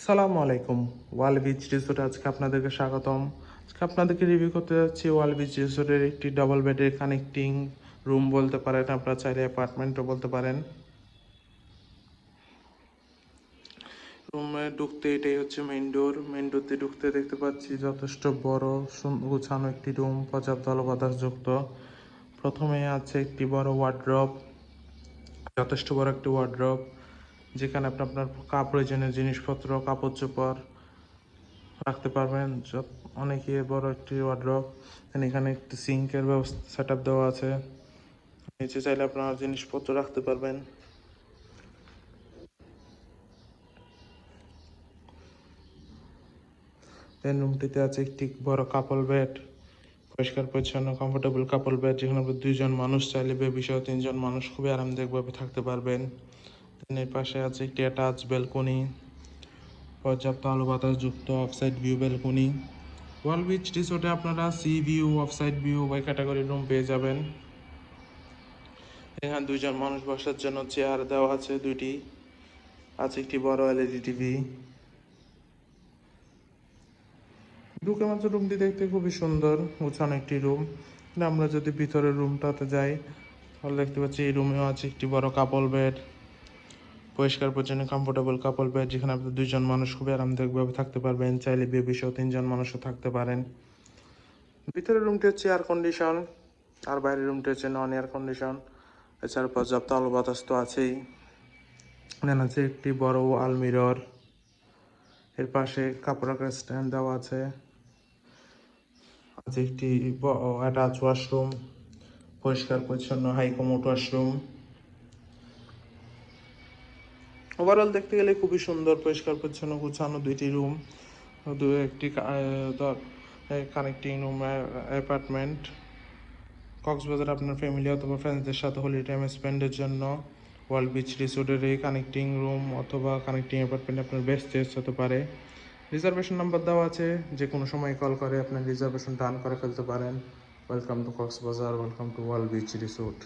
সালামু আলাইকুম। ওয়াল বিচ রিসোর্টে আজকে আপনাদেরকে স্বাগতম। আজকে আপনাদেরকে রিভিউ করতে যাচ্ছি ওয়াল বিচ রিসোর্টের একটি ডাবল বেডের কানেক্টিং রুম বলতে পারেন, আপনারা চাইলে অ্যাপার্টমেন্টও বলতে পারেন। রুমে ঢুকতে এটাই হচ্ছে মেইন ডোর। মেইন ডোরতে ঢুকতে দেখতে পাচ্ছি যথেষ্ট বড় গোছানো একটি রুম, পর্যাপ্ত আলো বাতাসযুক্ত। প্রথমে আছে একটি বড় ওয়ার্ড্রব, যথেষ্ট বড় একটি ওয়ার্ড্রব, যেখানে আপনি আপনার প্রয়োজনীয় জিনিসপত্র, কাপড় চোপড় রাখতে পারবেন। অনেকই বড় একটি ওয়ার্ড্রব। এখানে একটি সিঙ্কের ব্যবস্থা সেট আপ দেওয়া আছে, নিচে চাইলে আপনার জিনিসপত্র রাখতে পারবেন। দেন রুমটিতে আছে একটি বড় কাপল বেড, পরিষ্কার পরিচ্ছন্ন কমফোর্টেবল কাপল বেড, যেখানে আপনি দুইজন মানুষ চাইলে বেবি সহ তিনজন মানুষ খুবই আরামদায়কভাবে থাকতে পারবেন। দেন এর পাশে আছে একটি অ্যাটাচ ব্যালকনি, পর্যাপ্ত আলো বাতাসযুক্ত অফসাইড ভিউ ব্যালকনি। ওয়াল বিচ রিসোর্টে আপনারা সি ভিউ, অফসাইড ভিউ উভয় ক্যাটাগরির রুম পেয়ে যাবেন। এখানে দুইজন মানুষ বসার জন্য চেয়ার দেওয়া আছে দুইটি, আছে একটি বড় এলইডি টিভি। ঢুকে মাত্র রুমটি দেখতে খুবই সুন্দর, গোছানো একটি রুম। আমরা যদি ভিতরের রুমটাতে যাই তাহলে দেখতে পাচ্ছি এই রুমেও আছে একটি বড় কাপল বেড, পরিষ্কার পরিচ্ছন্ন কমফোর্টেবল কাপল বেড, যেখানে আপনি দুইজন মানুষ খুবই আরামদায়কভাবে থাকতে পারবেন, চাইলে বেবি সহ তিনজন মানুষও থাকতে পারেন। ভিতরের রুমটি হচ্ছে এয়ার কন্ডিশন, আর বাইরের রুমটি হচ্ছে নন এয়ার কন্ডিশন। এছাড়া পর্যাপ্ত আলো বাতাস তো আছেই। দেন আছে একটি বড় আলমিরর, এর পাশে কাপড় রাখার স্ট্যান্ড দেওয়া আছে। আছে একটি অ্যাটাচ ওয়াশরুম, পরিষ্কার পরিচ্ছন্ন হাই কমোড ওয়াশরুম। ওভারঅল দেখতে গেলে খুবই সুন্দর, পরিষ্কার পরিচ্ছন্ন গোছানো দুইটি রুম, একটি কানেক্টিং রুম অ্যাপার্টমেন্ট। কক্সবাজার আপনার ফ্যামিলি অথবা ফ্রেন্ডসদের সাথে হোলি টাইম স্পেন্ডের জন্য ওয়াল বিচ রিসোর্টের এই কানেক্টিং রুম অথবা কানেক্টিং অ্যাপার্টমেন্ট আপনার বেস্ট চয়েস হতে পারে। রিজার্ভেশন নাম্বার দেওয়া আছে, যে কোনো সময় কল করে আপনার রিজার্ভেশন ডান করে ফেলতে পারেন। Welcome to Cox's Bazar, welcome to all beach resort.